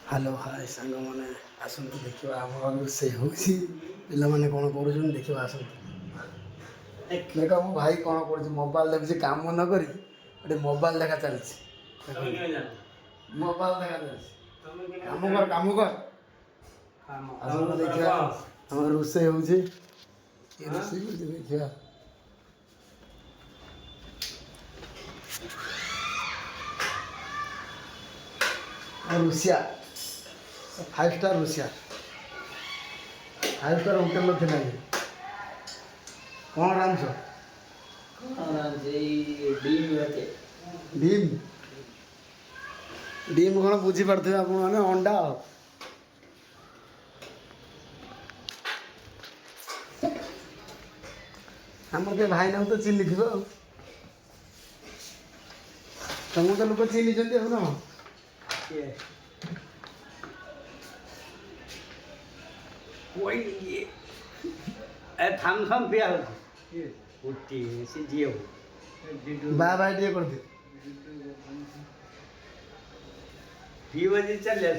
hello hi सांग मैंने आसतु देखा आम रोषे हो पाने कौन कर देखा आसतु देख मो भाई कौन कर मोबाइल देखुची काम न करी गोटे मोबाइल देखा चलती मोबाइल देखा चलती काम कर आसतु देखा आम रोषे हो देखा रुषिया 5 स्टार रुषिया 5 स्टार होटेल थे कौन रांध डीम डीम कौन बुझीपारे आप अंडा आम के भाई ना तो चिन्ह थी तुमको तो लोग चिन्ह ना कोई ये थम थम पिया उठी से जियो बाय बाय टे कर दे 2 बजे चल जा